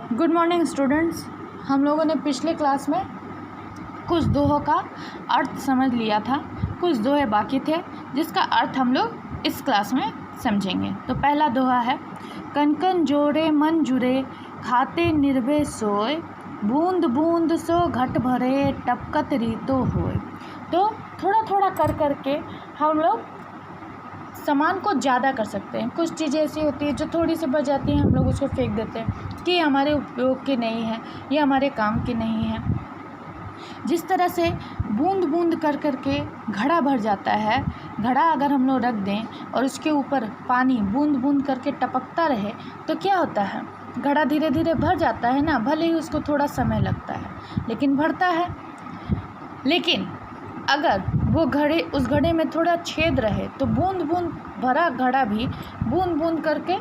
Good morning students. हम लोगों ने पिछले क्लास में कुछ दोहों का अर्थ समझ लिया था, कुछ दोहे बाकी थे जिसका अर्थ हम लोग इस क्लास में समझेंगे। तो पहला दोहा है, कन कन जोड़े मन जुड़े खाते निर्भय सोए, बूंद बूंद सो घट भरे टपकत रीतो होए। तो थोड़ा थोड़ा कर के हम लोग सामान को ज़्यादा कर सकते हैं। कुछ चीज़ें ऐसी होती है जो थोड़ी सी बच जाती हैं, हम लोग उसको फेंक देते हैं कि हमारे उपयोग की नहीं है, ये हमारे काम की नहीं है। जिस तरह से बूंद बूंद कर के घड़ा भर जाता है, घड़ा अगर हम लोग रख दें और उसके ऊपर पानी बूंद बूंद करके टपकता रहे तो क्या होता है, घड़ा धीरे धीरे भर जाता है ना। भले ही उसको थोड़ा समय लगता है लेकिन भरता है। लेकिन अगर वो उस घड़े में थोड़ा छेद रहे तो बूंद बूंद भरा घड़ा भी बूंद बूंद करके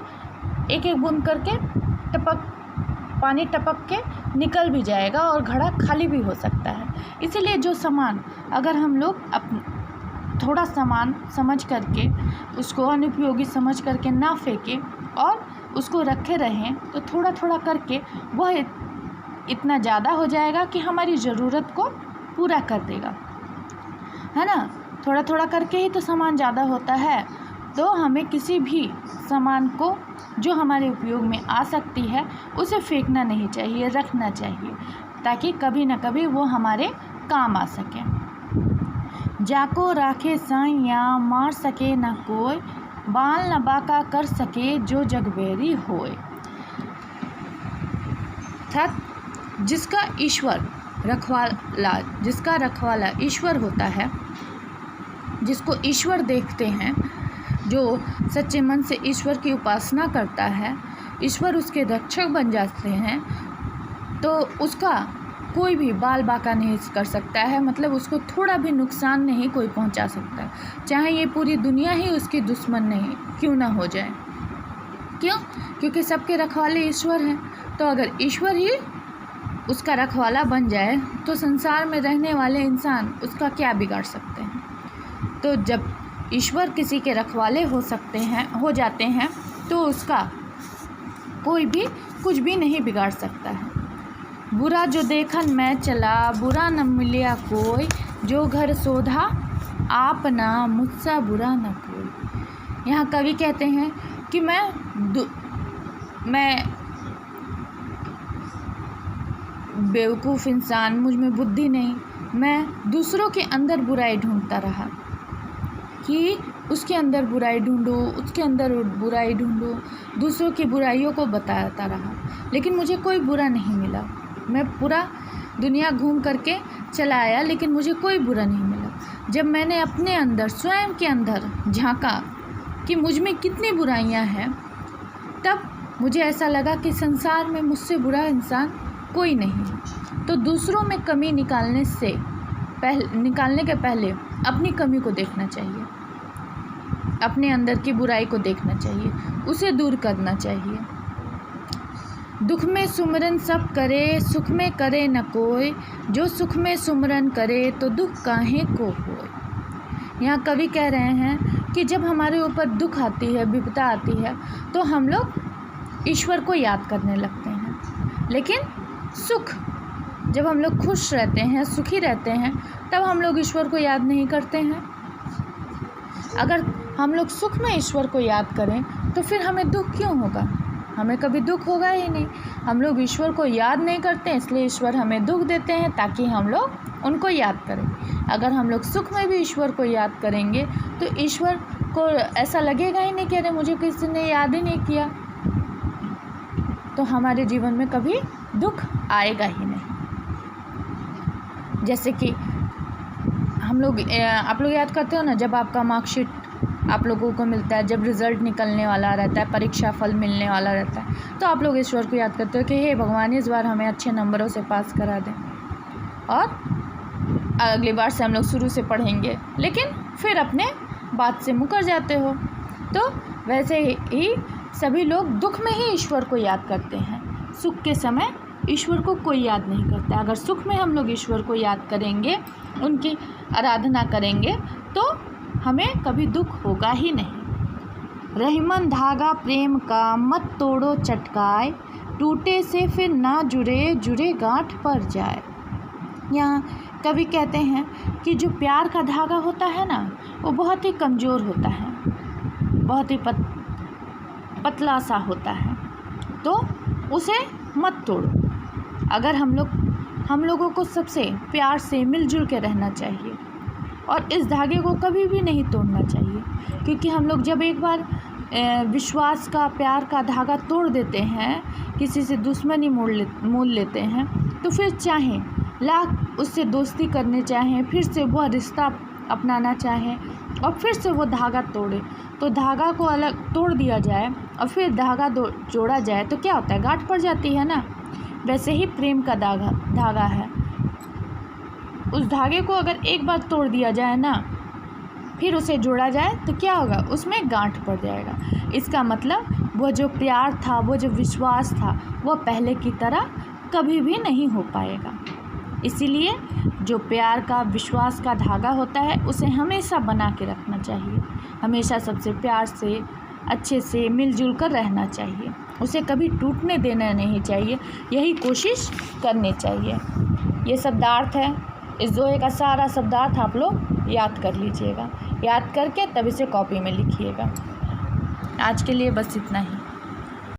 एक एक बूंद करके पानी टपक के निकल भी जाएगा और घड़ा खाली भी हो सकता है। इसीलिए जो सामान अगर हम लोग थोड़ा सामान समझ करके उसको अनुपयोगी समझ करके ना फेंकें और उसको रखे रहें तो थोड़ा थोड़ा करके वह इतना ज़्यादा हो जाएगा कि हमारी ज़रूरत को पूरा कर देगा, है ना। थोड़ा थोड़ा करके ही तो सामान ज़्यादा होता है। तो हमें किसी भी सामान को जो हमारे उपयोग में आ सकती है उसे फेंकना नहीं चाहिए, रखना चाहिए, ताकि कभी न कभी वो हमारे काम आ सके। जाको राखे साइया मार सके न कोई, बाल न बाका कर सके जो जगबेरी होए। जिसका रखवाला ईश्वर होता है, जिसको ईश्वर देखते हैं, जो सच्चे मन से ईश्वर की उपासना करता है, ईश्वर उसके रक्षक बन जाते हैं, तो उसका कोई भी बाल बाका नहीं कर सकता है। मतलब उसको थोड़ा भी नुकसान नहीं कोई पहुंचा सकता है, चाहे ये पूरी दुनिया ही उसकी दुश्मन नहीं क्यों ना हो जाए। क्यों? क्योंकि सबके रखवाले ईश्वर हैं। तो अगर ईश्वर ही उसका रखवाला बन जाए तो संसार में रहने वाले इंसान उसका क्या बिगाड़ सकते हैं। तो जब ईश्वर किसी के रखवाले हो जाते हैं तो उसका कोई भी कुछ भी नहीं बिगाड़ सकता है। बुरा जो देखन मैं चला, बुरा न मिलिया कोई, जो घर सोधा आप ना मुझसा बुरा न कोई। यहाँ कवि कहते हैं कि मैं बेवकूफ़ इंसान, मुझ में बुद्धि नहीं, मैं दूसरों के अंदर बुराई ढूंढता रहा कि उसके अंदर बुराई ढूंढूं, उसके अंदर बुराई ढूंढूं, दूसरों की बुराइयों को बताता रहा, लेकिन मुझे कोई बुरा नहीं मिला। मैं पूरा दुनिया घूम करके चला आया लेकिन मुझे कोई बुरा नहीं मिला। जब मैंने अपने अंदर, स्वयं के अंदर झांका कि मुझ में कितनी बुराइयां हैं, तब मुझे ऐसा लगा कि संसार में मुझसे बुरा इंसान कोई नहीं। तो दूसरों में कमी निकालने के पहले अपनी कमी को देखना चाहिए, अपने अंदर की बुराई को देखना चाहिए, उसे दूर करना चाहिए। दुख में सुमरन सब करे, सुख में करे न कोई, जो सुख में सुमरन करे तो दुख काहे को होए। यहाँ कवि कह रहे हैं कि जब हमारे ऊपर दुख आती है, विपदा आती है, तो हम लोग ईश्वर को याद करने लगते हैं। लेकिन जब हम लोग खुश रहते हैं, सुखी रहते हैं, तब हम लोग ईश्वर को याद नहीं करते हैं। अगर हम लोग सुख में ईश्वर को याद करें तो फिर हमें दुख क्यों होगा? हमें कभी दुख होगा ही नहीं। हम लोग ईश्वर को याद नहीं करते, इसलिए ईश्वर हमें दुख देते हैं ताकि हम लोग उनको याद करें। अगर हम लोग सुख में भी ईश्वर को याद करेंगे तो ईश्वर को ऐसा लगेगा ही नहीं कि अरे मुझे किसी ने याद ही नहीं किया, तो हमारे जीवन में कभी दुख आएगा ही नहीं। जैसे कि आप लोग याद करते हो ना, जब आपका मार्कशीट आप लोगों को मिलता है, जब रिज़ल्ट निकलने वाला रहता है, परीक्षा फल मिलने वाला रहता है, तो आप लोग ईश्वर को याद करते हो कि हे भगवान, इस बार हमें अच्छे नंबरों से पास करा दें और अगली बार से हम लोग शुरू से पढ़ेंगे। लेकिन फिर अपने बात से मुकर जाते हो। तो वैसे ही सभी लोग दुख में ही ईश्वर को याद करते हैं, सुख के समय ईश्वर को कोई याद नहीं करता। अगर सुख में हम लोग ईश्वर को याद करेंगे, उनकी आराधना करेंगे, तो हमें कभी दुख होगा ही नहीं। रहीमन धागा प्रेम का मत तोड़ो चटकाए, टूटे से फिर ना जुड़े, जुड़े गांठ पर जाए। यहाँ कवि कहते हैं कि जो प्यार का धागा होता है ना, वो बहुत ही कमज़ोर होता है, बहुत ही पतला सा होता है, तो उसे मत तोड़ो। अगर हम लोगों को सबसे प्यार से मिलजुल के रहना चाहिए और इस धागे को कभी भी नहीं तोड़ना चाहिए, क्योंकि हम लोग जब एक बार विश्वास का, प्यार का धागा तोड़ देते हैं, किसी से दुश्मनी मोल लेते हैं, तो फिर चाहे लाख उससे दोस्ती करने चाहें, फिर से वह रिश्ता अपनाना चाहें और फिर से वो धागा तोड़े, तो धागा को अलग तोड़ दिया जाए और फिर धागा जोड़ा जाए तो क्या होता है, गांठ पड़ जाती है ना। वैसे ही प्रेम का धागा है, उस धागे को अगर एक बार तोड़ दिया जाए ना, फिर उसे जोड़ा जाए तो क्या होगा, उसमें गांठ पड़ जाएगा। इसका मतलब वो जो प्यार था, वो जो विश्वास था, वो पहले की तरह कभी भी नहीं हो पाएगा। इसीलिए जो प्यार का, विश्वास का धागा होता है, उसे हमेशा बना के रखना चाहिए, हमेशा सबसे प्यार से, अच्छे से मिलजुल कर रहना चाहिए, उसे कभी टूटने देना नहीं चाहिए, यही कोशिश करनी चाहिए। ये शब्दार्थ है, इस दोहे का सारा शब्दार्थ आप लोग याद कर लीजिएगा, याद करके तब इसे कॉपी में लिखिएगा। आज के लिए बस इतना ही।